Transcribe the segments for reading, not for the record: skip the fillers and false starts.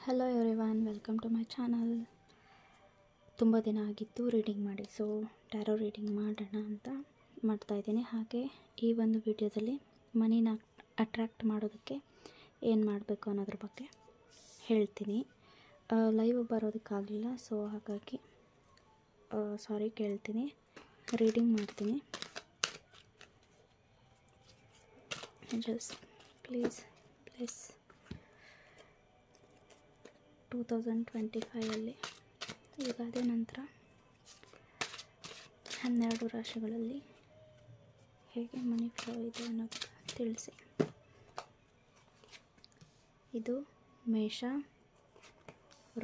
Hello everyone, welcome to my channel. ತುಂಬ ದಿನ ಆಗಿತ್ತು ರೀಡಿಂಗ್ ಮಾಡಿ, ಸೊ ಟ್ಯಾರೋ ರೀಡಿಂಗ್ ಮಾಡೋಣ ಅಂತ ಮಾಡ್ತಾಯಿದ್ದೀನಿ. ಹಾಗೆ ಈ ಒಂದು ವಿಡಿಯೋದಲ್ಲಿ ಮನಿನ ಅಟ್ರ್ಯಾಕ್ಟ್ ಮಾಡೋದಕ್ಕೆ ಏನು ಮಾಡಬೇಕು ಅನ್ನೋದ್ರ ಬಗ್ಗೆ ಹೇಳ್ತೀನಿ. ಲೈವ್ ಬರೋದಕ್ಕಾಗಲಿಲ್ಲ, ಸೊ ಹಾಗಾಗಿ ಸಾರಿ ಕೇಳ್ತೀನಿ. ರೀಡಿಂಗ್ ಮಾಡ್ತೀನಿ. ಜಸ್ಟ್ ಪ್ಲೀಸ್ 2025 ಯುಗಾದಿ ನಂತರ 12 ರಾಶಿಗಳಲ್ಲಿ ಹೇಗೆ ಮನಿ ಫ್ಲೋ ಇದೆ ಅನ್ನೋದು ತಿಳಿಸಿ. ಇದು ಮೇಷ,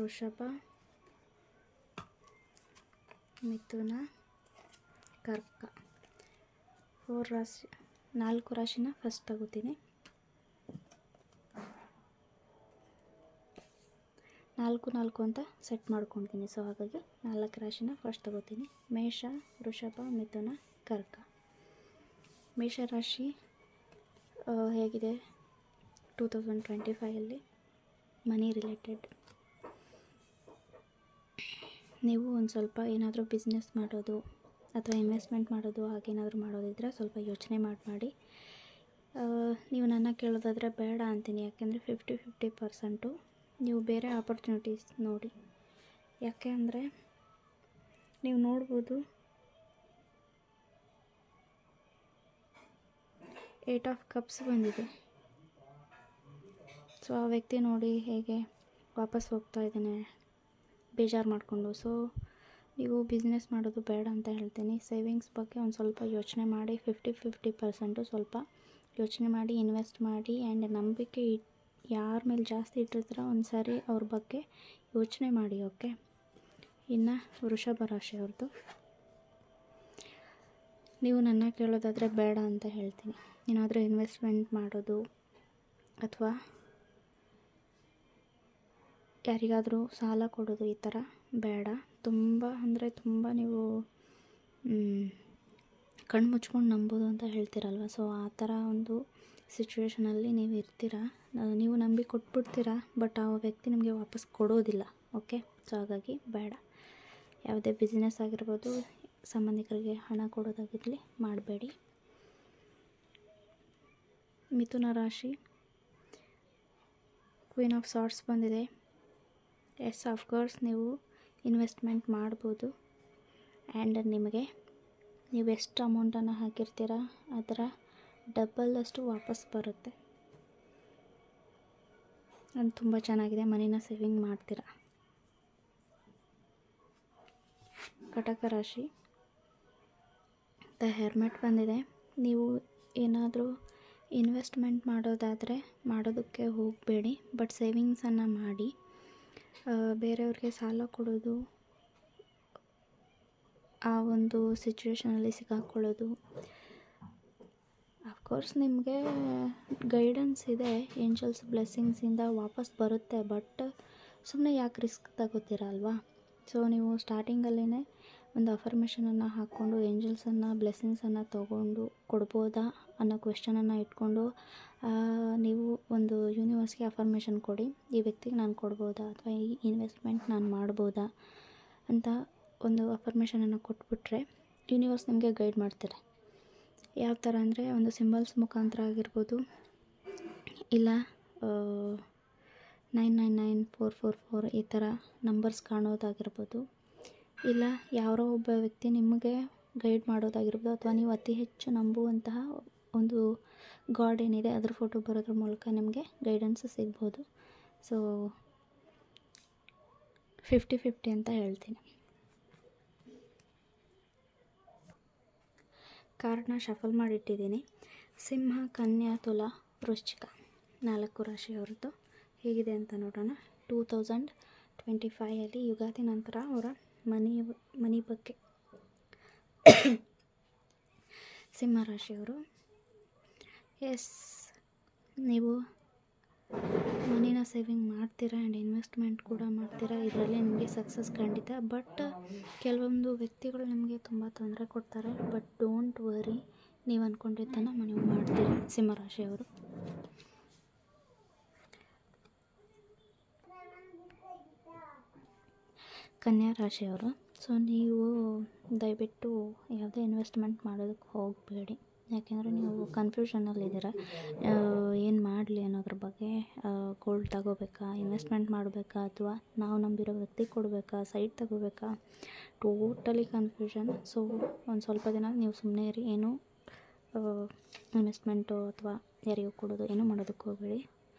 ವೃಷಭ, ಮಿಥುನ, ಕರ್ಕ. 4 ರಾಶಿನ ಫಸ್ಟ್ ತಗೋತೀನಿ. 4 ಅಂತ ಸೆಟ್ ಮಾಡ್ಕೊತೀನಿ. ಸೊ ಹಾಗಾಗಿ 4 ರಾಶಿನ ಫಸ್ಟ್ ತಗೋತೀನಿ. ಮೇಷ, ವೃಷಭ, ಮಿಥುನ, ಕರ್ಕ. ಮೇಷರಾಶಿ ಹೇಗಿದೆ 2025 ಮನಿ ರಿಲೇಟೆಡ್. ನೀವು ಒಂದು ಸ್ವಲ್ಪ ಏನಾದರೂ ಬಿಸ್ನೆಸ್ ಮಾಡೋದು ಅಥವಾ ಇನ್ವೆಸ್ಟ್ಮೆಂಟ್ ಮಾಡೋದು ಹಾಗೇನಾದರೂ ಮಾಡೋದಿದ್ರೆ ಸ್ವಲ್ಪ ಯೋಚನೆ ಮಾಡಿ. ನೀವು ನನ್ನ ಕೇಳೋದಾದರೆ ಬೇಡ ಅಂತೀನಿ. ಯಾಕೆಂದರೆ 50% ನೀವು ಬೇರೆ ಆಪರ್ಚುನಿಟೀಸ್ ನೋಡಿ. ಯಾಕೆ ಅಂದರೆ ನೀವು ನೋಡ್ಬೋದು 8 ಆಫ್ ಕಪ್ಸ್ ಬಂದಿದೆ. ಸೊ ಆ ವ್ಯಕ್ತಿ ನೋಡಿ ಹೇಗೆ ವಾಪಸ್ ಹೋಗ್ತಾ ಇದ್ದಾನೆ ಬೇಜಾರು ಮಾಡಿಕೊಂಡು. ಸೊ ನೀವು ಬಿಸ್ನೆಸ್ ಮಾಡೋದು ಬೇಡ ಅಂತ ಹೇಳ್ತೀನಿ. ಸೇವಿಂಗ್ಸ್ ಬಗ್ಗೆ ಒಂದು ಸ್ವಲ್ಪ ಯೋಚನೆ ಮಾಡಿ. 50% ಸ್ವಲ್ಪ ಯೋಚನೆ ಮಾಡಿ ಇನ್ವೆಸ್ಟ್ ಮಾಡಿ. ಆ್ಯಂಡ್ ನಂಬಿಕೆ ಯಾರ ಮೇಲೆ ಜಾಸ್ತಿ ಇಟ್ಟಿರ್ತೀರ ಒಂದು ಸಾರಿ ಅವ್ರ ಬಗ್ಗೆ ಯೋಚನೆ ಮಾಡಿ. ಓಕೆ. ಇನ್ನು ವೃಷಭ ರಾಶಿಯವ್ರದ್ದು ನೀವು ನನ್ನ ಕೇಳೋದಾದರೆ ಬೇಡ ಅಂತ ಹೇಳ್ತೀನಿ. ಏನಾದರೂ ಇನ್ವೆಸ್ಟ್ಮೆಂಟ್ ಮಾಡೋದು ಅಥವಾ ಯಾರಿಗಾದರೂ ಸಾಲ ಕೊಡೋದು ಈ ಥರ ಬೇಡ. ತುಂಬ ಅಂದರೆ ತುಂಬ ನೀವು ಕಣ್ಣು ಮುಚ್ಕೊಂಡು ನಂಬೋದು ಅಂತ ಹೇಳ್ತೀರಲ್ವ. ಸೊ ಆ ಥರ ಒಂದು ಸಿಚುವೇಷನಲ್ಲಿ ನೀವು ಇರ್ತೀರ. ನೀವು ನಂಬಿ ಕೊಟ್ಬಿಡ್ತೀರಾ, ಬಟ್ ಆ ವ್ಯಕ್ತಿ ನಿಮಗೆ ವಾಪಸ್ ಕೊಡೋದಿಲ್ಲ. ಓಕೆ. ಸೊ ಹಾಗಾಗಿ ಬೇಡ. ಯಾವುದೇ ಬಿಸ್ನೆಸ್ ಆಗಿರ್ಬೋದು, ಸಂಬಂಧಿಕರಿಗೆ ಹಣ ಕೊಡೋದಾಗಿರಲಿ ಮಾಡಬೇಡಿ. ಮಿಥುನ ರಾಶಿ ಕ್ವೀನ್ ಆಫ್ ಸಾರ್ಟ್ಸ್ ಬಂದಿದೆ. ಎಸ್, ಆಫ್ಕೋರ್ಸ್ ನೀವು ಇನ್ವೆಸ್ಟ್ಮೆಂಟ್ ಮಾಡ್ಬೋದು. ಆ್ಯಂಡ್ ನಿಮಗೆ ನೀವು ಎಷ್ಟು ಅಮೌಂಟನ್ನು ಹಾಕಿರ್ತೀರ ಅದರ ಡಬಲ್ ವಾಪಸ್ ಬರುತ್ತೆ. ಅದು ತುಂಬ ಚೆನ್ನಾಗಿದೆ. ಮನಿನ ಸೇವಿಂಗ್ ಮಾಡ್ತೀರಾ. ಕಟಕ ರಾಶಿ ದ ಹೆರ್ಮೆಟ್ ಬಂದಿದೆ. ನೀವು ಏನಾದರೂ ಇನ್ವೆಸ್ಟ್ಮೆಂಟ್ ಮಾಡೋದಾದರೆ ಮಾಡೋದಕ್ಕೆ ಹೋಗಬೇಡಿ, ಬಟ್ ಸೇವಿಂಗ್ಸನ್ನು ಮಾಡಿ. ಬೇರೆಯವ್ರಿಗೆ ಸಾಲ ಕೊಡೋದು, ಆ ಒಂದು ಸಿಚುವೇಷನಲ್ಲಿ ಸಿಕ್ಕಾಕೊಳ್ಳೋದು. ಅಫ್ಕೋರ್ಸ್ ನಿಮಗೆ ಗೈಡೆನ್ಸ್ ಇದೆ, ಏಂಜಲ್ಸ್ ಬ್ಲೆಸ್ಸಿಂಗ್ಸಿಂದ ವಾಪಸ್ ಬರುತ್ತೆ. ಬಟ್ ಸುಮ್ಮನೆ ಯಾಕೆ ರಿಸ್ಕ್ ತಗೋತೀರ ಅಲ್ವಾ. ಸೊ ನೀವು ಸ್ಟಾರ್ಟಿಂಗಲ್ಲೇ ಒಂದು ಅಫರ್ಮೇಷನನ್ನು ಹಾಕ್ಕೊಂಡು ಏಂಜಲ್ಸನ್ನು ಬ್ಲೆಸ್ಸಿಂಗ್ಸನ್ನು ತೊಗೊಂಡು ಕೊಡ್ಬೋದಾ ಅನ್ನೋ ಕ್ವೆಶ್ಚನನ್ನು ಇಟ್ಕೊಂಡು ನೀವು ಒಂದು ಯೂನಿವರ್ಸ್ಗೆ ಅಫರ್ಮೇಷನ್ ಕೊಡಿ. ಈ ವ್ಯಕ್ತಿಗೆ ನಾನು ಕೊಡ್ಬೋದಾ ಅಥವಾ ಈ ಇನ್ವೆಸ್ಟ್ಮೆಂಟ್ ನಾನು ಮಾಡ್ಬೋದಾ ಅಂತ ಒಂದು ಅಫರ್ಮೇಷನನ್ನು ಕೊಟ್ಬಿಟ್ರೆ ಯೂನಿವರ್ಸ್ ನಿಮಗೆ ಗೈಡ್ ಮಾಡ್ತಾರೆ. ಯಾವ ಥರ ಅಂದರೆ ಒಂದು ಸಿಂಬಲ್ಸ್ ಮುಖಾಂತರ ಆಗಿರ್ಬೋದು, ಇಲ್ಲ 999444 ಈ ಥರ ನಂಬರ್ಸ್ ಕಾಣೋದಾಗಿರ್ಬೋದು, ಇಲ್ಲ ಯಾರೋ ಒಬ್ಬ ವ್ಯಕ್ತಿ ನಿಮಗೆ ಗೈಡ್ ಮಾಡೋದಾಗಿರ್ಬೋದು, ಅಥವಾ ನೀವು ಅತಿ ಹೆಚ್ಚು ನಂಬುವಂತಹ ಒಂದು ಗಾಡ್ ಏನಿದೆ ಅದ್ರ ಫೋಟೋ ಬರೋದ್ರ ಮೂಲಕ ನಿಮಗೆ ಗೈಡೆನ್ಸ್ ಸಿಗ್ಬೋದು. ಸೊ 50-50 ಅಂತ ಹೇಳ್ತೀನಿ. ಕಾರ್ಡ್ನ ಶಫಲ್ ಮಾಡಿಟ್ಟಿದ್ದೀನಿ. ಸಿಂಹ, ಕನ್ಯಾ, ತುಲಾ, ವೃಶ್ಚಿಕ 4 ರಾಶಿಯವ್ರದ್ದು ಹೇಗಿದೆ ಅಂತ ನೋಡೋಣ. 2025 ಯುಗಾದಿ ನಂತರ ಅವರ ಮನಿ ಬಗ್ಗೆ. ಸಿಂಹ ರಾಶಿಯವರು, ಎಸ್, ನೀವು ಮನಿನ ಸೇವಿಂಗ್ ಮಾಡ್ತೀರಾ ಆ್ಯಂಡ್ ಇನ್ವೆಸ್ಟ್ಮೆಂಟ್ ಕೂಡ ಮಾಡ್ತೀರಾ. ಇದರಲ್ಲಿ ನಿಮಗೆ ಸಕ್ಸಸ್ ಖಂಡಿತ. ಬಟ್ ಕೆಲವೊಂದು ವ್ಯಕ್ತಿಗಳು ನಿಮಗೆ ತುಂಬ ತೊಂದರೆ ಕೊಡ್ತಾರೆ. ಬಟ್ ಡೋಂಟ್ ವರಿ, ನೀವು ಅಂದ್ಕೊಂಡಿದ್ದನ್ನು ನೀವು ಮಾಡ್ತೀರಿ ಸಿಂಹರಾಶಿಯವರು. ಕನ್ಯಾ ರಾಶಿಯವರು. ಸೊ ನೀವು ದಯವಿಟ್ಟು ಯಾವುದೇ ಇನ್ವೆಸ್ಟ್ಮೆಂಟ್ ಮಾಡೋದಕ್ಕೆ ಹೋಗಬೇಡಿ, ಯಾಕೆಂದರೆ ನೀವು ಕನ್ಫ್ಯೂಷನಲ್ಲಿದ್ದೀರ. ಏನು ಮಾಡಲಿ ಅನ್ನೋದ್ರ ಬಗ್ಗೆ, ಗೋಲ್ಡ್ ತಗೋಬೇಕಾ, ಇನ್ವೆಸ್ಟ್ಮೆಂಟ್ ಮಾಡಬೇಕಾ, ಅಥವಾ ನಾವು ನಂಬಿರೋ ವ್ಯಕ್ತಿ ಕೊಡಬೇಕಾ, ಸೈಟ್ ತಗೋಬೇಕಾ, ಟೋಟಲಿ ಕನ್ಫ್ಯೂಷನ್. ಸೊ ಒಂದು ಸ್ವಲ್ಪ ದಿನ ನೀವು ಸುಮ್ಮನೆ ಇರಿ, ಏನು ಇನ್ವೆಸ್ಟ್ಮೆಂಟು ಅಥವಾ ಯಾರಿಗೂ ಕೊಡೋದು ಏನೂ ಮಾಡೋದಕ್ಕೆ ಹೋಗಬೇಡಿ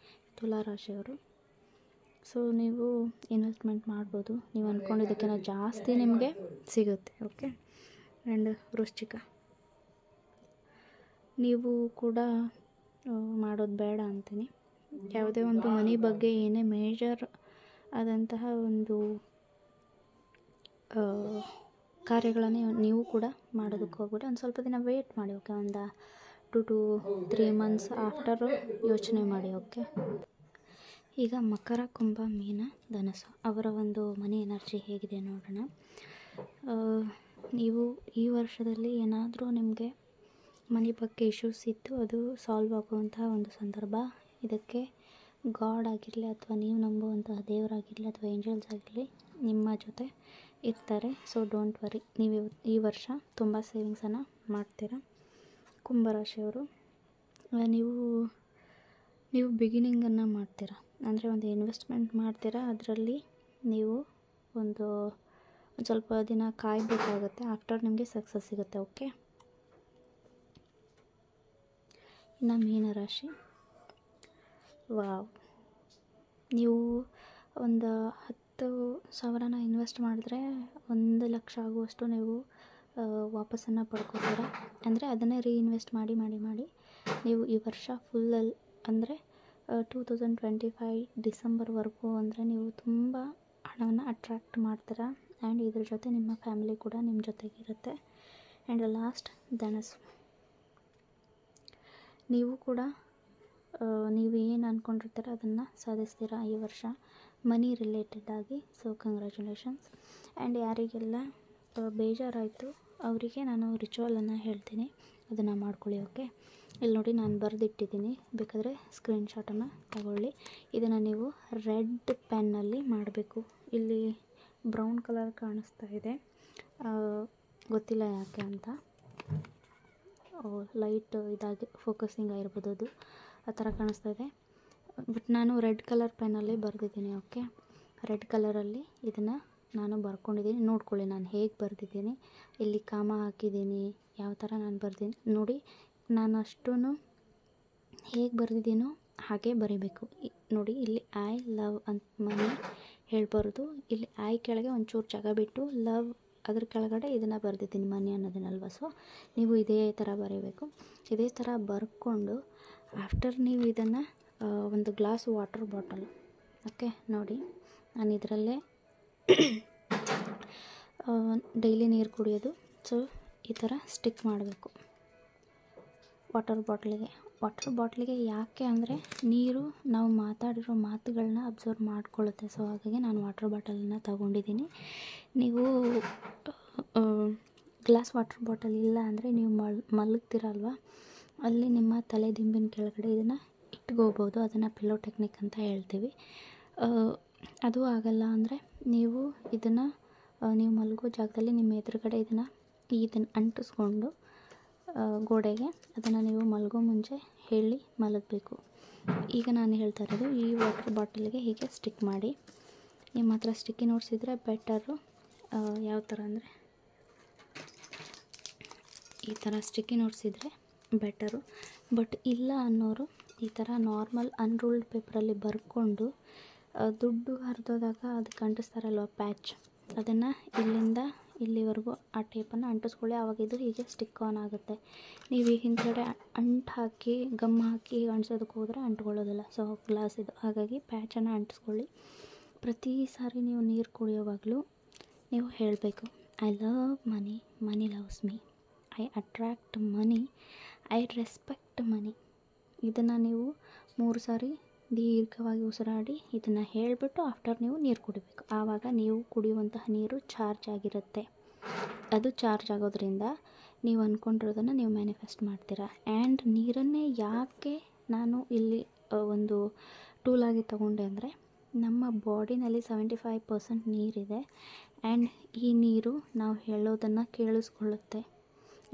ತುಲಾ ರಾಶಿಯವರು. ಸೊ ನೀವು ಇನ್ವೆಸ್ಟ್ಮೆಂಟ್ ಮಾಡ್ಬೋದು, ನೀವು ಅಂದ್ಕೊಂಡಿದ್ದಕ್ಕಿಂತ ಜಾಸ್ತಿ ನಿಮಗೆ ಸಿಗುತ್ತೆ. ಓಕೆ. ಆ್ಯಂಡ್ ವೃಶ್ಚಿಕ, ನೀವು ಕೂಡ ಮಾಡೋದು ಬೇಡ ಅಂತೀನಿ. ಯಾವುದೇ ಒಂದು ಮನಿ ಬಗ್ಗೆ ಏನೇ ಮೇಜರ್ ಆದಂತಹ ಒಂದು ಕಾರ್ಯಗಳನ್ನು ನೀವು ಕೂಡ ಮಾಡೋದಕ್ಕೆ ಹೋಗ್ಬಿಟ್ಟು ಒಂದು ಸ್ವಲ್ಪ ದಿನ ವೆಯ್ಟ್ ಮಾಡಿ. ಓಕೆ, ಒಂದು 2 to 3 months ಆಫ್ಟರು ಯೋಚನೆ ಮಾಡಿ. ಓಕೆ. ಈಗ ಮಕರ, ಕುಂಭ, ಮೀನ, ಧನಸ್ಸು ಅವರ ಒಂದು ಮನಿ ಎನರ್ಜಿ ಹೇಗಿದೆ ನೋಡೋಣ. ನೀವು ಈ ವರ್ಷದಲ್ಲಿ ಏನಾದರೂ ನಿಮಗೆ ಮನಿ ಬಗ್ಗೆ ಇಶ್ಯೂಸ್ ಇತ್ತು, ಅದು ಸಾಲ್ವ್ ಆಗುವಂತಹ ಒಂದು ಸಂದರ್ಭ. ಇದಕ್ಕೆ ಗಾಡ್ ಆಗಿರಲಿ ಅಥವಾ ನೀವು ನಂಬುವಂತಹ ದೇವರಾಗಿರಲಿ ಅಥವಾ ಏಂಜಲ್ಸ್ ಆಗಿರಲಿ ನಿಮ್ಮ ಜೊತೆ ಇರ್ತಾರೆ. ಸೊ ಡೋಂಟ್ ವರಿ, ನೀವು ಈ ವರ್ಷ ತುಂಬ ಸೇವಿಂಗ್ಸನ್ನು ಮಾಡ್ತೀರಾ. ಕುಂಭರಾಶಿಯವರು, ನೀವು ಬಿಗಿನಿಂಗನ್ನು ಮಾಡ್ತೀರಾ, ಅಂದರೆ ಒಂದು ಇನ್ವೆಸ್ಟ್ಮೆಂಟ್ ಮಾಡ್ತೀರಾ, ಅದರಲ್ಲಿ ನೀವು ಒಂದು ಸ್ವಲ್ಪ ದಿನ ಕಾಯಬೇಕಾಗುತ್ತೆ. ಆಫ್ಟರ್ ನಿಮಗೆ ಸಕ್ಸಸ್ ಸಿಗುತ್ತೆ. ಓಕೆ. ಇನ್ನು ಮೀನರಾಶಿ, ವಾವ್, ನೀವು ಒಂದು 10,000 ಇನ್ವೆಸ್ಟ್ ಮಾಡಿದ್ರೆ 1 ಲಕ್ಷ ಆಗುವಷ್ಟು ನೀವು ವಾಪಸ್ಸನ್ನು ಪಡ್ಕೋತೀರ. ಅಂದರೆ ಅದನ್ನೇ ರೀಇನ್ವೆಸ್ಟ್ ಮಾಡಿ ನೀವು ಈ ವರ್ಷ ಫುಲ್ಲಲ್ಲಿ, ಅಂದರೆ 2025 ಡಿಸೆಂಬರ್ವರೆಗೂ ಅಂದರೆ ನೀವು ತುಂಬ ಹಣವನ್ನು ಅಟ್ರ್ಯಾಕ್ಟ್ ಮಾಡ್ತೀರಾ. ಆ್ಯಂಡ್ ಇದ್ರ ಜೊತೆ ನಿಮ್ಮ ಫ್ಯಾಮಿಲಿ ಕೂಡ ನಿಮ್ಮ ಜೊತೆಗಿರುತ್ತೆ. ಆ್ಯಂಡ್ ಲಾಸ್ಟ್ ಧನಸ್ಸು, ನೀವು ಕೂಡ ನೀವು ಏನು ಅಂದ್ಕೊಂಡಿರ್ತೀರ ಅದನ್ನು ಸಾಧಿಸ್ತೀರಾ ಈ ವರ್ಷ ಮನಿ ರಿಲೇಟೆಡ್ ಆಗಿ. So congratulations. ಆ್ಯಂಡ್ ಯಾರಿಗೆಲ್ಲ ಬೇಜಾರಾಯಿತು ಅವರಿಗೆ ನಾನು ರಿಚುವಲನ್ನು ಹೇಳ್ತೀನಿ, ಅದನ್ನು ಮಾಡ್ಕೊಳ್ಳಿ. ಓಕೆ. ಇಲ್ಲಿ ನೋಡಿ, ನಾನು ಬರೆದಿಟ್ಟಿದ್ದೀನಿ, ಬೇಕಾದರೆ ಸ್ಕ್ರೀನ್ಶಾಟನ್ನು ತಗೊಳ್ಳಿ. ಇದನ್ನು ನೀವು ರೆಡ್ ಪೆನ್ನಲ್ಲಿ ಮಾಡಬೇಕು. ಇಲ್ಲಿ ಬ್ರೌನ್ ಕಲರ್ ಕಾಣಿಸ್ತಾ ಇದೆ, ಗೊತ್ತಿಲ್ಲ ಯಾಕೆ ಅಂತ. ಲೈಟ್ ಇದಾಗಿ ಫೋಕಸಿಂಗ್ ಆಗಿರ್ಬೋದು, ಅದು ಆ ಥರ ಕಾಣಿಸ್ತಾ ಇದೆ. ಬಟ್ ನಾನು ರೆಡ್ ಕಲರ್ ಪೆನ್ನಲ್ಲಿ ಬರೆದಿದ್ದೀನಿ. ಓಕೆ. ರೆಡ್ ಕಲರಲ್ಲಿ ಇದನ್ನು ನಾನು ಬರ್ಕೊಂಡಿದ್ದೀನಿ, ನೋಡ್ಕೊಳ್ಳಿ ನಾನು ಹೇಗೆ ಬರೆದಿದ್ದೀನಿ. ಇಲ್ಲಿ ಕಾಮ ಹಾಕಿದ್ದೀನಿ, ಯಾವ ಥರ ನಾನು ಬರ್ತೀನಿ ನೋಡಿ. ನಾನು ಅಷ್ಟೂ ಹೇಗೆ ಬರೆದಿದ್ದೀನೋ ಹಾಗೆ ಬರೀಬೇಕು. ನೋಡಿ, ಇಲ್ಲಿ ಐ ಲವ್ ಅಂತ ಮನಿ ಹೇಳ್ಬಾರ್ದು. ಇಲ್ಲಿ ಐ ಕೆಳಗೆ ಒಂಚೂರು ಜಾಗ ಬಿಟ್ಟು ಲವ್ ಅದ್ರ ಕೆಳಗಡೆ ಇದನ್ನು ಬರೆದಿದ್ದೀನಿ, ಮನಿ ಅನ್ನೋದನ್ನಲ್ವ. ಸೊ ನೀವು ಇದೇ ಥರ ಬರೀಬೇಕು. ಇದೇ ಥರ ಬರ್ಕೊಂಡು ಆಫ್ಟರ್ ನೀವು ಇದನ್ನು ಒಂದು ಗ್ಲಾಸ್ ವಾಟರ್ ಬಾಟಲ್, ಓಕೆ, ನೋಡಿ ನಾನು ಇದರಲ್ಲೇ ಡೈಲಿ ನೀರು ಕುಡಿಯೋದು. ಸೊ ಈ ಥರ ಸ್ಟಿಕ್ ಮಾಡಬೇಕು ವಾಟರ್ ಬಾಟ್ಲಿಗೆ. ಯಾಕೆ ಅಂದರೆ ನೀರು ನಾವು ಮಾತಾಡಿರೋ ಮಾತುಗಳನ್ನ ಅಬ್ಸರ್ವ್ ಮಾಡ್ಕೊಳ್ಳುತ್ತೆ. ಸೊ ಹಾಗಾಗಿ ನಾನು ವಾಟರ್ ಬಾಟಲನ್ನು ತಗೊಂಡಿದ್ದೀನಿ. ನೀವು ಗ್ಲಾಸ್ ವಾಟರ್ ಬಾಟಲ್ ಇಲ್ಲ ಅಂದರೆ ನೀವು ಮಲಗ್ತೀರಲ್ವ, ಅಲ್ಲಿ ನಿಮ್ಮ ತಲೆ ದಿಂಬಿನ ಕೆಳಗಡೆ ಇದನ್ನು ಇಟ್ಕೋಬೋದು. ಅದನ್ನು ಪಿಲ್ಲೋ ಟೆಕ್ನಿಕ್ ಅಂತ ಹೇಳ್ತೀವಿ. ಅದು ಆಗಲ್ಲ ಅಂದರೆ ನೀವು ಇದನ್ನು ನೀವು ಮಲಗೋ ಜಾಗದಲ್ಲಿ ನಿಮ್ಮ ಎದುರುಗಡೆ ಇದನ್ನು ಅಂಟಿಸ್ಕೊಂಡು ಗೋಡೆಗೆ ಅದನ್ನು ನೀವು ಮಲಗೋ ಮುಂಚೆ ಹೇಳಿ ಮಲಗಬೇಕು. ಈಗ ನಾನು ಹೇಳ್ತಾ ಇರೋದು ಈ ವಾಟರ್ ಬಾಟಲ್ಗೆ ಹೀಗೆ ಸ್ಟಿಕ್ ಮಾಡಿ. ನಿಮ್ಮ ಹತ್ರ ಸ್ಟಿಕ್ಕಿ ನೋಟ್ಸ್ ಇದ್ದರೆ ಬೆಟರು. ಯಾವ ಥರ ಅಂದರೆ ಈ ಥರ ಸ್ಟಿಕ್ಕಿ ನೋಟ್ಸ್ ಇದ್ದರೆ ಬೆಟರು. ಬಟ್ ಇಲ್ಲ ಅನ್ನೋರು ಈ ಥರ ನಾರ್ಮಲ್ ಅನ್ರೂಲ್ಡ್ ಪೇಪರಲ್ಲಿ ಬರ್ಕೊಂಡು ದುಡ್ಡು ಹರಿದೋದಾಗ ಅದಕ್ಕೆ ಅಂಟಿಸ್ತಾರಲ್ವ ಪ್ಯಾಚ್, ಅದನ್ನು ಇಲ್ಲಿಂದ ಇಲ್ಲಿವರೆಗೂ ಆ ಟೇಪನ್ನು ಅಂಟಿಸ್ಕೊಳ್ಳಿ. ಆವಾಗ ಇದು ಹೀಗೆ ಸ್ಟಿಕ್ ಆನ್ ಆಗುತ್ತೆ. ನೀವು ಈ ಹಿಂದ್ಗಡೆ ಗಮ್ ಹಾಕಿ ಅಂಟಿಸೋದಕ್ಕೆ ಹೋದರೆ ಅಂಟ್ಕೊಳ್ಳೋದಿಲ್ಲ. ಸೊ ಗ್ಲಾಸ್ ಇದು, ಹಾಗಾಗಿ ಪ್ಯಾಚನ್ನು ಅಂಟಿಸ್ಕೊಳ್ಳಿ. ಪ್ರತಿ ಸಾರಿ ನೀವು ನೀರು ಕುಡಿಯೋವಾಗಲೂ ನೀವು ಹೇಳಬೇಕು, I love money, money loves me, I attract money, I respect money. ಇದನ್ನು ನೀವು 3 ಸಾರಿ ದೀರ್ಘವಾಗಿ ಉಸಿರಾಡಿ ಇದನ್ನು ಹೇಳಿಬಿಟ್ಟು ಆಫ್ಟರ್ ನೀವು ನೀರು ಕುಡಿಬೇಕು. ಆವಾಗ ನೀವು ಕುಡಿಯುವಂತಹ ನೀರು ಚಾರ್ಜ್ ಆಗಿರುತ್ತೆ. ಅದು ಚಾರ್ಜ್ ಆಗೋದ್ರಿಂದ ನೀವು ಅಂದ್ಕೊಂಡಿರೋದನ್ನು ನೀವು ಮ್ಯಾನಿಫೆಸ್ಟ್ ಮಾಡ್ತೀರಾ. ಆ್ಯಂಡ್ ನೀರನ್ನೇ ಯಾಕೆ ನಾನು ಇಲ್ಲಿ ಒಂದು ಟೂಲಾಗಿ ತೊಗೊಂಡೆ ಅಂದರೆ, ನಮ್ಮ ಬಾಡಿನಲ್ಲಿ 75% ನೀರಿದೆ ಆ್ಯಂಡ್ ಈ ನೀರು ನಾವು ಹೇಳೋದನ್ನು ಕೇಳಿಸ್ಕೊಳ್ಳುತ್ತೆ.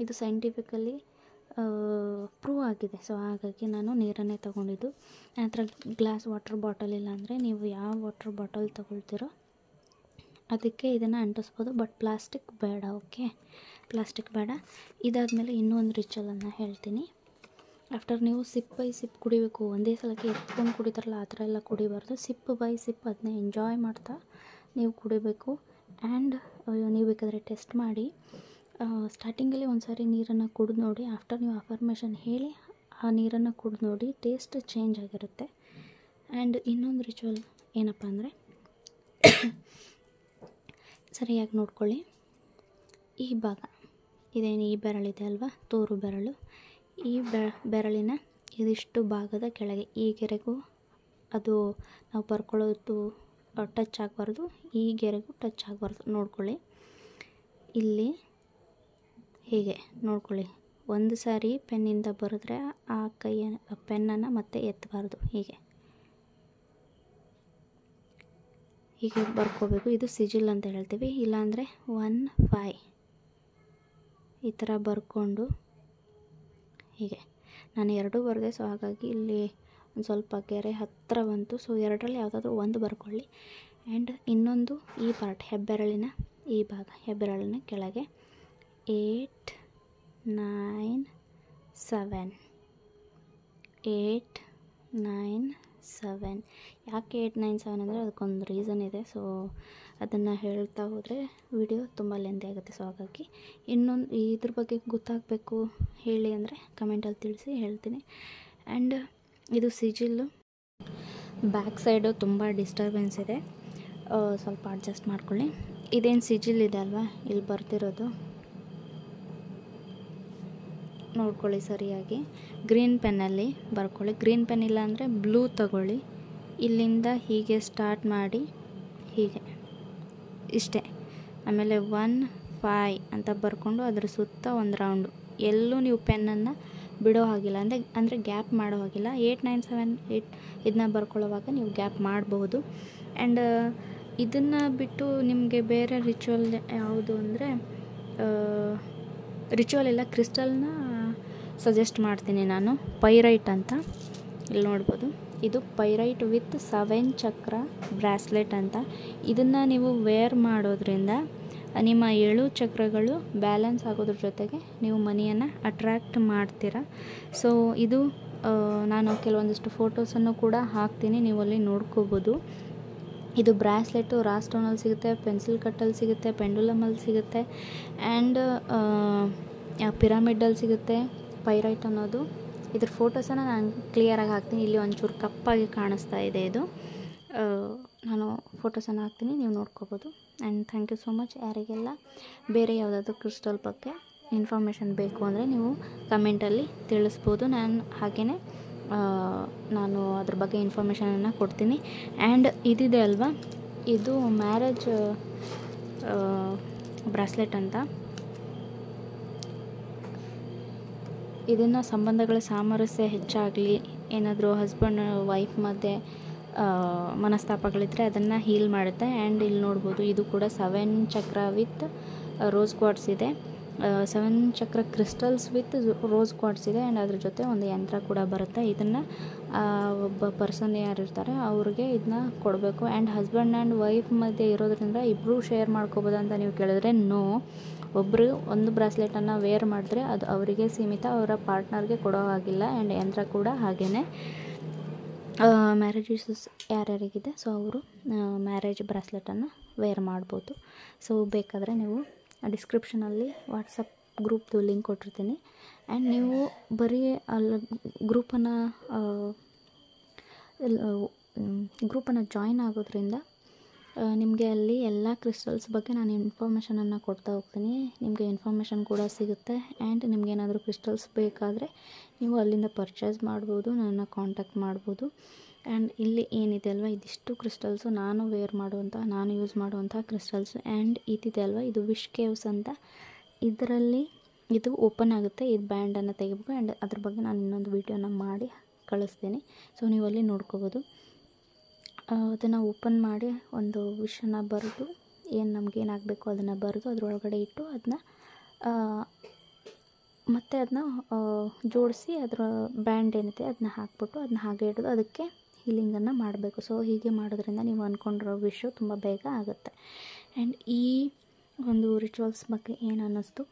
ಇದು ಸೈಂಟಿಫಿಕಲಿ ಪ್ರೂವ್ ಆಗಿದೆ. ಸೊ ಹಾಗಾಗಿ ನಾನು ನೀರನ್ನೇ ತೊಗೊಂಡಿದ್ದು. ನನ್ನ ಹತ್ರ ಗ್ಲಾಸ್ ವಾಟರ್ ಬಾಟಲ್ ಇಲ್ಲ ಅಂದರೆ ನೀವು ಯಾವ ವಾಟರ್ ಬಾಟಲ್ ತೊಗೊಳ್ತೀರೋ ಅದಕ್ಕೆ ಇದನ್ನು ಅಂಟಿಸ್ಬೋದು, ಬಟ್ ಪ್ಲಾಸ್ಟಿಕ್ ಬೇಡ. ಓಕೆ, ಪ್ಲಾಸ್ಟಿಕ್ ಬೇಡ. ಇದಾದಮೇಲೆ ಇನ್ನೂ ಒಂದು ರಿಚುವಲನ್ನು ಹೇಳ್ತೀನಿ. ಆಫ್ಟರ್ ನೀವು ಸಿಪ್ ಬೈ ಸಿಪ್ ಕುಡಿಬೇಕು. ಒಂದೇ ಸಲಕ್ಕೆ ಎತ್ಕೊಂಡು ಕುಡಿತಾರಲ್ಲ ಆ ಥರ ಎಲ್ಲ ಕುಡಿಬಾರ್ದು. ಸಿಪ್ ಬೈ ಸಿಪ್ ಅದನ್ನ ಎಂಜಾಯ್ ಮಾಡ್ತಾ ನೀವು ಕುಡಿಬೇಕು. ಆ್ಯಂಡ್ ನೀವು ಬೇಕಾದರೆ ಟೆಸ್ಟ್ ಮಾಡಿ, ಸ್ಟಾರ್ಟಿಂಗಲ್ಲಿ ಒಂದು ಸಾರಿ ನೀರನ್ನು ಕುಡಿದು ನೋಡಿ. ಆಫ್ಟರ್ ನೀವು ಅಫರ್ಮೇಷನ್ ಹೇಳಿ ಆ ನೀರನ್ನು ಕುಡಿದು ನೋಡಿ, ಟೇಸ್ಟ್ ಚೇಂಜ್ ಆಗಿರುತ್ತೆ. ಆ್ಯಂಡ್ ಇನ್ನೊಂದು ರಿಚುವಲ್ ಏನಪ್ಪ ಅಂದರೆ, ಸರಿಯಾಗಿ ನೋಡ್ಕೊಳ್ಳಿ. ಈ ಭಾಗ ಇದೇನು ಈ ಬೆರಳಿದೆ ಅಲ್ವಾ, ತೋರು ಬೆರಳು, ಈ ಬೆರಳಿನ ಇದಿಷ್ಟು ಭಾಗದ ಕೆಳಗೆ ಈ ಗೆರೆಗೂ ಅದು ನಾವು ಬರ್ಕೊಳ್ಳೋದು ಟಚ್ ಆಗಬಾರ್ದು, ಈ ಗೆರೆಗೂ ಟಚ್ ಆಗಬಾರ್ದು. ನೋಡ್ಕೊಳ್ಳಿ, ಇಲ್ಲಿ ಹೀಗೆ ನೋಡ್ಕೊಳ್ಳಿ. ಒಂದು ಸಾರಿ ಪೆನ್ನಿಂದ ಬರೆದ್ರೆ ಆ ಪೆನ್ನನ್ನು ಮತ್ತೆ ಎತ್ತಬಾರ್ದು. ಹೀಗೆ ಬರ್ಕೋಬೇಕು. ಇದು ಸಿಜಿಲ್ ಅಂತ ಹೇಳ್ತೀವಿ. ಇಲ್ಲಾಂದರೆ 1 5 ಈ ಥರ ಬರ್ಕೊಂಡು ಹೀಗೆ. ನಾನು ಎರಡೂ ಬರೆದೆ, ಸೊ ಹಾಗಾಗಿ ಇಲ್ಲಿ ಒಂದು ಸ್ವಲ್ಪ ಗೆರೆ ಹತ್ತಿರ ಬಂತು. ಸೊ ಎರಡರಲ್ಲಿ ಯಾವುದಾದ್ರೂ ಒಂದು ಬರ್ಕೊಳ್ಳಿ. ಆ್ಯಂಡ್ ಇನ್ನೊಂದು ಈ ಪಾರ್ಟ್, ಹೆಬ್ಬೆರಳಿನ ಈ ಭಾಗ, ಹೆಬ್ಬೆರಳಿನ ಕೆಳಗೆ 8 9 7 8 9 7. ಯಾಕೆ 8 9 7 ಅಂದರೆ ಅದಕ್ಕೊಂದು ರೀಸನ್ ಇದೆ. ಸೊ ಅದನ್ನು ಹೇಳ್ತಾ ಹೋದರೆ ವಿಡಿಯೋ ತುಂಬ ಲೆಂದಿ ಆಗುತ್ತೆ. ಸೊ ಹಾಗಾಗಿ ಇನ್ನೊಂದು ಇದ್ರ ಬಗ್ಗೆ ಗೊತ್ತಾಗಬೇಕು ಹೇಳಿ ಅಂದರೆ ಕಮೆಂಟಲ್ಲಿ ತಿಳಿಸಿ, ಹೇಳ್ತೀನಿ. ಆ್ಯಂಡ್ ಇದು ಸಿಜಿಲ್ಲು ಬ್ಯಾಕ್ ಸೈಡು ತುಂಬ ಡಿಸ್ಟರ್ಬೆನ್ಸ್ ಇದೆ, ಸ್ವಲ್ಪ ಅಡ್ಜಸ್ಟ್ ಮಾಡ್ಕೊಳ್ಳಿ. ಇದೇನು ಸಿಜಿಲ್ ಇದೆ ಅಲ್ವಾ, ಇಲ್ಲಿ ಬರ್ತಿರೋದು ನೋಡ್ಕೊಳ್ಳಿ ಸರಿಯಾಗಿ. ಗ್ರೀನ್ ಪೆನ್ನಲ್ಲಿ ಬರ್ಕೊಳ್ಳಿ. ಗ್ರೀನ್ ಪೆನ್ ಇಲ್ಲ ಅಂದರೆ ಬ್ಲೂ ತಗೊಳ್ಳಿ. ಇಲ್ಲಿಂದ ಹೀಗೆ ಸ್ಟಾರ್ಟ್ ಮಾಡಿ ಹೀಗೆ ಇಷ್ಟೇ. ಆಮೇಲೆ 1 5 ಅಂತ ಬರ್ಕೊಂಡು ಅದ್ರ ಸುತ್ತ ಒಂದು ರೌಂಡು. ಎಲ್ಲೂ ನೀವು ಪೆನ್ನನ್ನು ಬಿಡೋ ಹಾಗಿಲ್ಲ, ಅಂದರೆ ಗ್ಯಾಪ್ ಮಾಡೋ ಹಾಗಿಲ್ಲ. 8 9 7 8 ಇದನ್ನ ಬರ್ಕೊಳ್ಳೋವಾಗ ನೀವು ಗ್ಯಾಪ್ ಮಾಡಬಹುದು. ಆ್ಯಂಡ್ ಇದನ್ನು ಬಿಟ್ಟು ನಿಮಗೆ ಬೇರೆ ರಿಚುವಲ್ ಯಾವುದು ಅಂದರೆ, ರಿಚುವಲ್ ಎಲ್ಲ ಕ್ರಿಸ್ಟಲ್ನ ಸಜೆಸ್ಟ್ ಮಾಡ್ತೀನಿ ನಾನು. ಪೈರೈಟ್ ಅಂತ ಇಲ್ಲಿ ನೋಡ್ಬೋದು. ಇದು ಪೈರೈಟ್ ವಿತ್ 7 ಚಕ್ರ ಬ್ರಾಸ್ಲೆಟ್ ಅಂತ. ಇದನ್ನು ನೀವು ವೇರ್ ಮಾಡೋದ್ರಿಂದ ನಿಮ್ಮ 7 ಚಕ್ರಗಳು ಬ್ಯಾಲೆನ್ಸ್ ಆಗೋದ್ರ ಜೊತೆಗೆ ನೀವು ಮನಿಯನ್ನು ಅಟ್ರ್ಯಾಕ್ಟ್ ಮಾಡ್ತೀರಾ. ಸೊ ಇದು ನಾನು ಕೆಲವೊಂದಿಷ್ಟು ಫೋಟೋಸನ್ನು ಕೂಡ ಹಾಕ್ತೀನಿ, ನೀವು ಅಲ್ಲಿ ನೋಡ್ಕೋಬೋದು. ಇದು ಬ್ರಾಸ್ಲೆಟು ರಾ ಸ್ಟೋನಲ್ಲಿ ಸಿಗುತ್ತೆ, ಪೆನ್ಸಿಲ್ ಕಟ್ಟಲ್ಲಿ ಸಿಗುತ್ತೆ, ಪೆಂಡುಲಮಲ್ಲಿ ಸಿಗುತ್ತೆ, ಆ್ಯಂಡ್ ಪಿರಮಿಡಲ್ಲಿ ಸಿಗುತ್ತೆ ಪೈರೈಟ್ ಅನ್ನೋದು. ಇದ್ರ ಫೋಟೋಸನ್ನು ನಾನು ಕ್ಲಿಯರಾಗಿ ಹಾಕ್ತೀನಿ. ಇಲ್ಲಿ ಒಂಚೂರು ಕಪ್ಪಾಗಿ ಕಾಣಿಸ್ತಾ ಇದೆ ಇದು. ನಾನು ಫೋಟೋಸನ್ನು ಹಾಕ್ತೀನಿ, ನೀವು ನೋಡ್ಕೋಬೋದು. And thank you so much. ಯಾರಿಗೆಲ್ಲ ಬೇರೆ ಯಾವುದಾದ್ರೂ ಕ್ರಿಸ್ಟಲ್ ಬಗ್ಗೆ ಇನ್ಫಾರ್ಮೇಷನ್ ಬೇಕು ಅಂದರೆ ನೀವು ಕಮೆಂಟಲ್ಲಿ ತಿಳಿಸ್ಬೋದು. ಹಾಗೆಯೇ ನಾನು ಅದ್ರ ಬಗ್ಗೆ ಇನ್ಫಾರ್ಮೇಷನನ್ನು ಕೊಡ್ತೀನಿ. ಆ್ಯಂಡ್ ಇದಿದೆ ಅಲ್ವಾ, ಇದು ಮ್ಯಾರೇಜ್ ಬ್ರಾಸ್ಲೆಟ್ ಅಂತ. ಇದನ್ನು ಸಂಬಂಧಗಳ ಸಾಮರಸ್ಯ ಹೆಚ್ಚಾಗಲಿ, ಏನಾದರೂ ಹಸ್ಬೆಂಡ್ ವೈಫ್ ಮಧ್ಯೆ ಮನಸ್ತಾಪಗಳಿದ್ದರೆ ಅದನ್ನು ಹೀಲ್ ಮಾಡುತ್ತೆ. ಆ್ಯಂಡ್ ಇಲ್ಲಿ ನೋಡ್ಬೋದು, ಇದು ಕೂಡ 7 ಚಕ್ರ ವಿತ್ ರೋಸ್ ಕ್ವಾರ್ಟ್ಸ್ ಇದೆ, 7 ಚಕ್ರ ಕ್ರಿಸ್ಟಲ್ಸ್ ವಿತ್ ರೋಸ್ ಕ್ವಾರ್ಟ್ಸ್ ಇದೆ. ಆ್ಯಂಡ್ ಅದ್ರ ಜೊತೆ ಒಂದು ಯಂತ್ರ ಕೂಡ ಬರುತ್ತೆ. ಇದನ್ನು ಒಬ್ಬ ಪರ್ಸನ್ ಯಾರಿರ್ತಾರೆ ಅವ್ರಿಗೆ ಇದನ್ನ ಕೊಡಬೇಕು. ಆ್ಯಂಡ್ ಹಸ್ಬೆಂಡ್ ಆ್ಯಂಡ್ ವೈಫ್ ಮಧ್ಯೆ ಇರೋದ್ರಿಂದ ಇಬ್ಬರು ಶೇರ್ ಮಾಡ್ಕೋಬೋದು ಅಂತ ನೀವು ಕೇಳಿದ್ರೆ, ನೋ. ಒಬ್ಬರು ಒಂದು ಬ್ರಾಸ್ಲೆಟನ್ನು ವೇರ್ ಮಾಡಿದ್ರೆ ಅದು ಅವರಿಗೆ ಸೀಮಿತ, ಅವರ ಪಾರ್ಟ್ನರ್ಗೆ ಕೊಡೋ ಹಾಗಿಲ್ಲ. ಆ್ಯಂಡ್ ಯಂತ್ರ ಕೂಡ ಹಾಗೆಯೇ. ಮ್ಯಾರೇಜಸ್ ಯಾರ್ಯಾರಿಗಿದೆ ಸೊ ಅವರು ಮ್ಯಾರೇಜ್ ಬ್ರಾಸ್ಲೆಟನ್ನು ವೇರ್ ಮಾಡ್ಬೋದು. ಸೊ ಬೇಕಾದರೆ ನೀವು ಡಿಸ್ಕ್ರಿಪ್ಷನಲ್ಲಿ ವಾಟ್ಸಪ್ ಗ್ರೂಪ್ದು ಲಿಂಕ್ ಕೊಟ್ಟಿರ್ತೀನಿ. ಆ್ಯಂಡ್ ನೀವು ಬರೀ ಅಲ್ಲಿ ಗ್ರೂಪನ್ನು ಜಾಯಿನ್ ಆಗೋದ್ರಿಂದ ನಿಮಗೆ ಅಲ್ಲಿ ಎಲ್ಲ ಕ್ರಿಸ್ಟಲ್ಸ್ ಬಗ್ಗೆ ನಾನು ಇನ್ಫಾರ್ಮೇಷನನ್ನು ಕೊಡ್ತಾ ಹೋಗ್ತೀನಿ. ನಿಮಗೆ ಇನ್ಫಾರ್ಮೇಷನ್ ಕೂಡ ಸಿಗುತ್ತೆ. ಆ್ಯಂಡ್ ನಿಮಗೇನಾದರೂ ಕ್ರಿಸ್ಟಲ್ಸ್ ಬೇಕಾದರೆ ನೀವು ಅಲ್ಲಿಂದ ಪರ್ಚೇಸ್ ಮಾಡ್ಬೋದು, ನನ್ನನ್ನು ಕಾಂಟ್ಯಾಕ್ಟ್ ಮಾಡ್ಬೋದು. ಆ್ಯಂಡ್ ಇಲ್ಲಿ ಏನಿದೆ ಅಲ್ವಾ, ಇದಿಷ್ಟು ಕ್ರಿಸ್ಟಲ್ಸು ನಾನು ಯೂಸ್ ಮಾಡುವಂಥ ಕ್ರಿಸ್ಟಲ್ಸು. ಆ್ಯಂಡ್ ಇದಿದೆ ಅಲ್ವಾ, ಇದು ವಿಶ್ ಕೇವ್ಸ್ ಅಂತ. ಇದರಲ್ಲಿ ಇದು ಓಪನ್ ಆಗುತ್ತೆ, ಇದು ಬ್ಯಾಂಡನ್ನು ತೆಗಿಬೇಕು. ಆ್ಯಂಡ್ ಅದ್ರ ಬಗ್ಗೆ ನಾನು ಇನ್ನೊಂದು ವೀಡಿಯೋನ ಮಾಡಿ ಕಳಿಸ್ತೀನಿ. ಸೊ ನೀವು ಅಲ್ಲಿ ನೋಡ್ಕೋಬೋದು. ಅದನ್ನು ಓಪನ್ ಮಾಡಿ ಒಂದು ವಿಷನ ಬರೆದು ಏನು ನಮಗೇನಾಗಬೇಕು ಅದನ್ನು ಬರೆದು ಅದರೊಳಗಡೆ ಇಟ್ಟು ಅದನ್ನ ಮತ್ತು ಅದನ್ನ ಜೋಡಿಸಿ ಅದರ ಬ್ಯಾಂಡ್ ಏನಿದೆ ಅದನ್ನ ಹಾಕ್ಬಿಟ್ಟು ಅದನ್ನ ಹಾಗೆ ಇಡೋದು, ಅದಕ್ಕೆ ಹೀಲಿಂಗನ್ನು ಮಾಡಬೇಕು. ಸೊ ಹೀಗೆ ಮಾಡೋದ್ರಿಂದ ನೀವು ಅಂದ್ಕೊಂಡಿರೋ ವಿಷಯ ತುಂಬ ಬೇಗ ಆಗುತ್ತೆ. ಆ್ಯಂಡ್ ಈ ಒಂದು ರಿಚುವಲ್ಸ್ ಬಗ್ಗೆ ಏನು ಅನ್ನಿಸ್ತು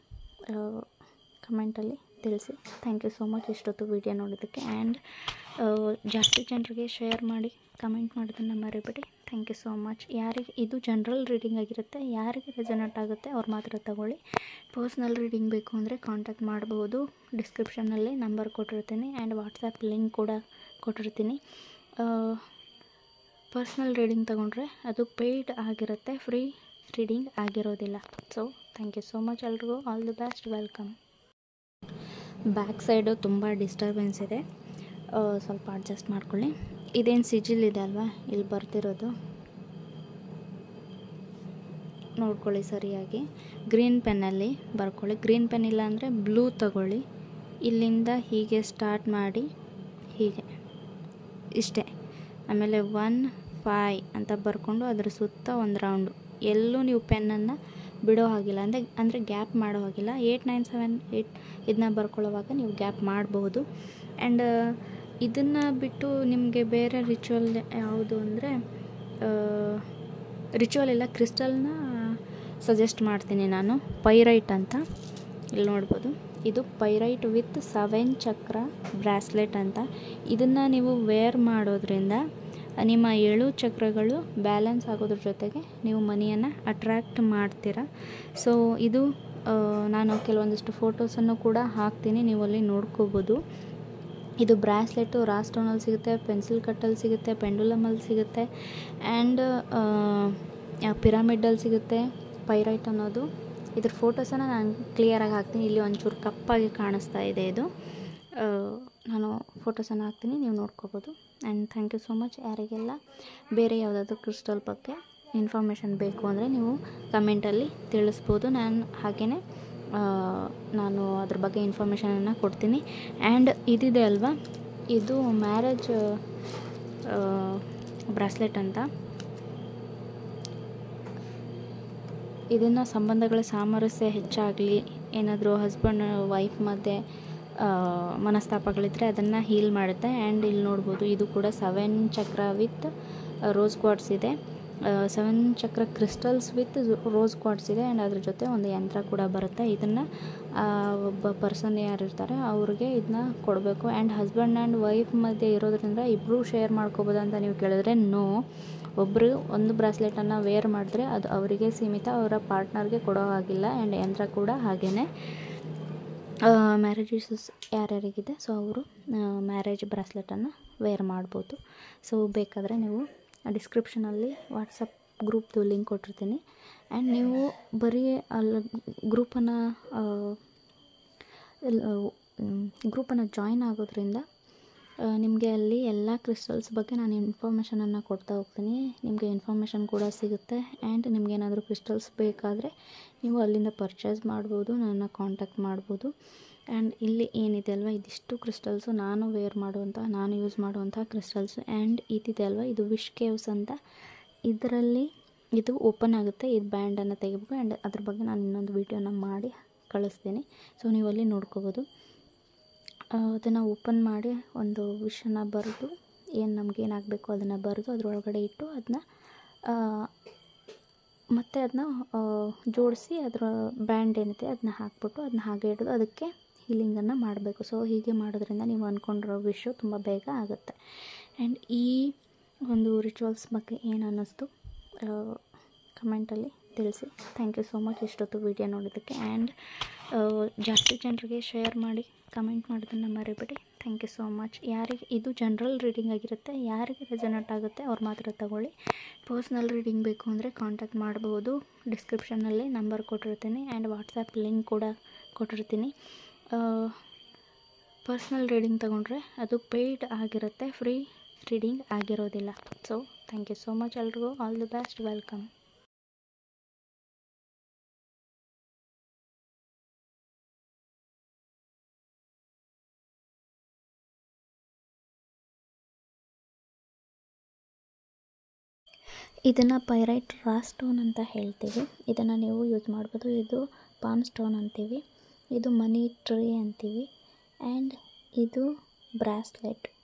ಕಮೆಂಟಲ್ಲಿ ತಿಳಿಸಿ. ಥ್ಯಾಂಕ್ ಯು ಸೋ ಮಚ್ ಇಷ್ಟೊತ್ತು ವಿಡಿಯೋ ನೋಡೋದಕ್ಕೆ. ಆ್ಯಂಡ್ ಜಾಸ್ತಿ ಜನರಿಗೆ ಶೇರ್ ಮಾಡಿ ಕಮೆಂಟ್ ಮಾಡೋದನ್ನು ಮರಿಬೇಡಿ. Thank you so much. ಯಾರಿಗೆ ಇದು ಜನರಲ್ ರೀಡಿಂಗ್ ಆಗಿರುತ್ತೆ, ಯಾರಿಗೆ ರೆಸನೇಟ್ ಆಗುತ್ತೆ ಅವ್ರು ಮಾತ್ರ ತಗೊಳ್ಳಿ. ಪರ್ಸ್ನಲ್ ರೀಡಿಂಗ್ ಬೇಕು ಅಂದರೆ ಕಾಂಟ್ಯಾಕ್ಟ್ ಮಾಡ್ಬೋದು. ಡಿಸ್ಕ್ರಿಪ್ಷನಲ್ಲಿ ನಂಬರ್ ಕೊಟ್ಟಿರ್ತೀನಿ ಆ್ಯಂಡ್ ವಾಟ್ಸಪ್ ಲಿಂಕ್ ಕೂಡ ಕೊಟ್ಟಿರ್ತೀನಿ. ಪರ್ಸ್ನಲ್ ರೀಡಿಂಗ್ ತೊಗೊಂಡ್ರೆ ಅದು ಪೇಯ್ಡ್ ಆಗಿರುತ್ತೆ, ಫ್ರೀ ರೀಡಿಂಗ್ ಆಗಿರೋದಿಲ್ಲ. So thank you so much ಎಲ್ರಿಗೂ. All the best, welcome. Back side ತುಂಬ ಡಿಸ್ಟರ್ಬೆನ್ಸ್ ಇದೆ, ಸ್ವಲ್ಪ ಅಡ್ಜಸ್ಟ್ ಮಾಡ್ಕೊಳ್ಳಿ. ಇದೇನು ಸಿಜಿಲ್ ಇದೆ ಅಲ್ವಾ ಇಲ್ಲಿ ಬರ್ತಿರೋದು, ನೋಡ್ಕೊಳ್ಳಿ ಸರಿಯಾಗಿ. ಗ್ರೀನ್ ಪೆನ್ನಲ್ಲಿ ಬರ್ಕೊಳ್ಳಿ. ಗ್ರೀನ್ ಪೆನ್ ಇಲ್ಲ ಅಂದರೆ ಬ್ಲೂ ತಗೊಳ್ಳಿ. ಇಲ್ಲಿಂದ ಹೀಗೆ ಸ್ಟಾರ್ಟ್ ಮಾಡಿ ಹೀಗೆ ಇಷ್ಟೇ. ಆಮೇಲೆ 1 5 ಅಂತ ಬರ್ಕೊಂಡು ಅದ್ರ ಸುತ್ತ ಒಂದು ರೌಂಡು. ಎಲ್ಲೂ ನೀವು ಪೆನ್ನನ್ನು ಬಿಡೋ ಹಾಗಿಲ್ಲ, ಅಂದರೆ ಗ್ಯಾಪ್ ಮಾಡೋ ಹಾಗಿಲ್ಲ. 8 9 7 8 ಇದನ್ನ ಬರ್ಕೊಳ್ಳೋವಾಗ ನೀವು ಗ್ಯಾಪ್ ಮಾಡಬಹುದು. ಆ್ಯಂಡ್ ಇದನ್ನು ಬಿಟ್ಟು ನಿಮಗೆ ಬೇರೆ ರಿಚುವಲ್ ಯಾವುದು ಅಂದರೆ ರಿಚುವಲ್ ಎಲ್ಲ ಕ್ರಿಸ್ಟಲ್ನ ಸಜೆಸ್ಟ್ ಮಾಡ್ತೀನಿ ನಾನು. ಪೈರೈಟ್ ಅಂತ ಇಲ್ಲಿ ನೋಡ್ಬೋದು. ಇದು ಪೈರೈಟ್ ವಿತ್ 7 ಚಕ್ರ ಬ್ರಾಸ್ಲೆಟ್ ಅಂತ. ಇದನ್ನು ನೀವು ವೇರ್ ಮಾಡೋದ್ರಿಂದ ನಿಮ್ಮ 7 ಚಕ್ರಗಳು ಬ್ಯಾಲೆನ್ಸ್ ಆಗೋದ್ರ ಜೊತೆಗೆ ನೀವು ಮನಿಯನ್ನು ಅಟ್ರ್ಯಾಕ್ಟ್ ಮಾಡ್ತೀರಾ. ಸೊ ಇದು ನಾನು ಕೆಲವೊಂದಿಷ್ಟು ಫೋಟೋಸನ್ನು ಕೂಡ ಹಾಕ್ತೀನಿ, ನೀವು ಅಲ್ಲಿ ನೋಡ್ಕೋಬೋದು. ಇದು ಬ್ರಾಸ್ಲೆಟು ರಾ ಸ್ಟೋನಲ್ಲಿ ಸಿಗುತ್ತೆ, ಪೆನ್ಸಿಲ್ ಕಟ್ಟಲ್ಲಿ ಸಿಗುತ್ತೆ, ಪೆಂಡುಲಮಲ್ಲಿ ಸಿಗುತ್ತೆ, ಆ್ಯಂಡ್ ಪಿರಮಿಡಲ್ಲಿ ಸಿಗುತ್ತೆ ಪೈರೈಟ್ ಅನ್ನೋದು. ಇದ್ರ ಫೋಟೋಸನ್ನು ನಾನು ಕ್ಲಿಯರಾಗಿ ಹಾಕ್ತೀನಿ. ಇಲ್ಲಿ ಒಂಚೂರು ಕಪ್ಪಾಗಿ ಕಾಣಿಸ್ತಾ ಇದೆ ಇದು. ನಾನು ಫೋಟೋಸನ್ನು ಹಾಕ್ತೀನಿ, ನೀವು ನೋಡ್ಕೋಬೋದು. And thank you so much. ಯಾರಿಗೆಲ್ಲ ಬೇರೆ ಯಾವುದಾದ್ರೂ ಕ್ರಿಸ್ಟಲ್ ಬಗ್ಗೆ ಇನ್ಫಾರ್ಮೇಷನ್ ಬೇಕು ಅಂದರೆ ನೀವು ಕಮೆಂಟಲ್ಲಿ ತಿಳಿಸ್ಬೋದು. ನಾನು ಅದ್ರ ಬಗ್ಗೆ ಇನ್ಫಾರ್ಮೇಷನನ್ನು ಕೊಡ್ತೀನಿ. ಆ್ಯಂಡ್ ಇದಿದೆ ಅಲ್ವಾ, ಇದು ಮ್ಯಾರೇಜ್ ಬ್ರಾಸ್ಲೆಟ್ ಅಂತ. ಇದನ್ನು ಸಂಬಂಧಗಳ ಸಾಮರಸ್ಯ ಹೆಚ್ಚಾಗಲಿ, ಏನಾದರೂ ಹಸ್ಬೆಂಡ್ ವೈಫ್ ಮಧ್ಯೆ ಮನಸ್ತಾಪಗಳಿದ್ದರೆ ಅದನ್ನು ಹೀಲ್ ಮಾಡುತ್ತೆ. ಆ್ಯಂಡ್ ಇಲ್ಲಿ ನೋಡ್ಬೋದು, ಇದು ಕೂಡ 7 ಚಕ್ರ ವಿತ್ ರೋಸ್ ಕ್ವಾರ್ಟ್ಸ್ ಇದೆ, 7 ಚಕ್ರ ಕ್ರಿಸ್ಟಲ್ಸ್ ವಿತ್ ರೋಸ್ ಕ್ವಾರ್ಟ್ಸ್ ಇದೆ. ಆ್ಯಂಡ್ ಅದ್ರ ಜೊತೆ ಒಂದು ಯಂತ್ರ ಕೂಡ ಬರುತ್ತೆ. ಇದನ್ನು ಒಬ್ಬ ಪರ್ಸನ್ ಯಾರಿರ್ತಾರೆ ಅವ್ರಿಗೆ ಇದನ್ನ ಕೊಡಬೇಕು. ಆ್ಯಂಡ್ ಹಸ್ಬೆಂಡ್ ಆ್ಯಂಡ್ ವೈಫ್ ಮಧ್ಯೆ ಇರೋದ್ರಿಂದ ಇಬ್ಬರು ಶೇರ್ ಮಾಡ್ಕೋಬೋದು ಅಂತ ನೀವು ಕೇಳಿದ್ರೆ, ನೋ. ಒಬ್ಬರು ಒಂದು ಬ್ರಾಸ್ಲೆಟನ್ನು ವೇರ್ ಮಾಡಿದ್ರೆ ಅದು ಅವರಿಗೆ ಸೀಮಿತ, ಅವರ ಪಾರ್ಟ್ನರ್ಗೆ ಕೊಡೋ ಹಾಗಿಲ್ಲ. ಆ್ಯಂಡ್ ಯಂತ್ರ ಕೂಡ ಹಾಗೆಯೇ. ಮ್ಯಾರೇಜಸ್ ಯಾರ್ಯಾರಿಗಿದೆ ಸೊ ಅವರು ಮ್ಯಾರೇಜ್ ಬ್ರಾಸ್ಲೆಟನ್ನು ವೇರ್ ಮಾಡ್ಬೋದು. ಸೊ ಬೇಕಾದರೆ ನೀವು ಡಿಸ್ಕ್ರಿಪ್ಷನಲ್ಲಿ ವಾಟ್ಸಪ್ ಗ್ರೂಪ್ದು ಲಿಂಕ್ ಕೊಟ್ಟಿರ್ತೀನಿ. ಆ್ಯಂಡ್ ನೀವು ಬರೀ ಅಲ್ಲಿ ಗ್ರೂಪನ್ನು ಜಾಯಿನ್ ಆಗೋದ್ರಿಂದ ನಿಮಗೆ ಅಲ್ಲಿ ಎಲ್ಲ ಕ್ರಿಸ್ಟಲ್ಸ್ ಬಗ್ಗೆ ನಾನು ಇನ್ಫಾರ್ಮೇಷನನ್ನು ಕೊಡ್ತಾ ಹೋಗ್ತೀನಿ. ನಿಮಗೆ ಇನ್ಫಾರ್ಮೇಷನ್ ಕೂಡ ಸಿಗುತ್ತೆ. ಆ್ಯಂಡ್ ನಿಮಗೇನಾದರೂ ಕ್ರಿಸ್ಟಲ್ಸ್ ಬೇಕಾದರೆ ನೀವು ಅಲ್ಲಿಂದ ಪರ್ಚೇಸ್ ಮಾಡ್ಬೋದು, ನನ್ನನ್ನು ಕಾಂಟ್ಯಾಕ್ಟ್ ಮಾಡ್ಬೋದು. ಆ್ಯಂಡ್ ಇಲ್ಲಿ ಏನಿದೆ ಅಲ್ವಾ, ಇದಿಷ್ಟು ಕ್ರಿಸ್ಟಲ್ಸು ನಾನು ಯೂಸ್ ಮಾಡುವಂಥ ಕ್ರಿಸ್ಟಲ್ಸು. ಆ್ಯಂಡ್ ಇದಿದೆ ಅಲ್ವಾ, ಇದು ವಿಶ್ ಕೇವ್ಸ್ ಅಂತ. ಇದರಲ್ಲಿ ಇದು ಓಪನ್ ಆಗುತ್ತೆ, ಇದು ಬ್ಯಾಂಡನ್ನು ತೆಗಿಬೇಕು. ಆ್ಯಂಡ್ ಅದ್ರ ಬಗ್ಗೆ ನಾನು ಇನ್ನೊಂದು ವೀಡಿಯೋನ ಮಾಡಿ ಕಳಿಸ್ತೀನಿ. ಸೊ ನೀವು ಅಲ್ಲಿ ನೋಡ್ಕೋಬೋದು. ಅದನ್ನು ಓಪನ್ ಮಾಡಿ ಒಂದು ವಿಷನ ಬರೆದು ಏನು ನಮಗೇನಾಗಬೇಕು ಅದನ್ನು ಬರೆದು ಅದರೊಳಗಡೆ ಇಟ್ಟು ಅದನ್ನ ಮತ್ತು ಅದನ್ನ ಜೋಡಿಸಿ ಅದರ ಬ್ಯಾಂಡ್ ಏನಿದೆ ಅದನ್ನ ಹಾಕ್ಬಿಟ್ಟು ಅದನ್ನ ಹಾಗೆ ಇಡೋದು, ಅದಕ್ಕೆ ಹೀಲಿಂಗನ್ನು ಮಾಡಬೇಕು. ಸೊ ಹೀಗೆ ಮಾಡೋದ್ರಿಂದ ನೀವು ಅಂದ್ಕೊಂಡಿರೋ ವಿಷಯ ತುಂಬ ಬೇಗ ಆಗುತ್ತೆ. ಆ್ಯಂಡ್ ಈ ಒಂದು ರಿಚುವಲ್ಸ್ ಬಗ್ಗೆ ಏನು ಅನ್ನಿಸ್ತು ಕಮೆಂಟಲ್ಲಿ ತಿಳಿಸಿ. ಥ್ಯಾಂಕ್ ಯು ಸೋ ಮಚ್ ಇಷ್ಟೊತ್ತು ವಿಡಿಯೋ ನೋಡೋದಕ್ಕೆ. ಆ್ಯಂಡ್ ಜಾಸ್ತಿ ಜನರಿಗೆ ಶೇರ್ ಮಾಡಿ ಕಮೆಂಟ್ ಮಾಡೋದನ್ನು ಮರಿಬೇಡಿ. Thank you so much. ಯಾರಿಗೆ ಇದು ಜನರಲ್ ರೀಡಿಂಗ್ ಆಗಿರುತ್ತೆ, ಯಾರಿಗೆ ರೆಸನೇಟ್ ಆಗುತ್ತೆ ಅವ್ರು ಮಾತ್ರ ತಗೊಳ್ಳಿ. ಪರ್ಸ್ನಲ್ ರೀಡಿಂಗ್ ಬೇಕು ಅಂದರೆ ಕಾಂಟ್ಯಾಕ್ಟ್ ಮಾಡ್ಬೋದು. ಡಿಸ್ಕ್ರಿಪ್ಷನ್ನಲ್ಲಿ ನಂಬರ್ ಕೊಟ್ಟಿರ್ತೀನಿ ಆ್ಯಂಡ್ ವಾಟ್ಸಪ್ ಲಿಂಕ್ ಕೂಡ ಕೊಟ್ಟಿರ್ತೀನಿ. ಪರ್ಸ್ನಲ್ ರೀಡಿಂಗ್ ತೊಗೊಂಡ್ರೆ ಅದು ಪೇಯ್ಡ್ ಆಗಿರುತ್ತೆ, ಫ್ರೀ ರೀಡಿಂಗ್ ಆಗಿರೋದಿಲ್ಲ. So thank you so much ಎಲ್ರಿಗೂ. All the best, welcome. ಇದನ್ನು ಪೈರೈಟ್ ರಾ ಸ್ಟೋನ್ ಅಂತ ಹೇಳ್ತೀವಿ. ಇದನ್ನು ನೀವು ಯೂಸ್ ಮಾಡ್ಬೋದು. ಇದು ಪಾಮ್ ಸ್ಟೋನ್ ಅಂತೀವಿ, ಇದು ಮನಿ ಟ್ರೀ ಅಂತೀವಿ, ಆ್ಯಂಡ್ ಇದು ಬ್ರಾಸ್ಲೆಟ್.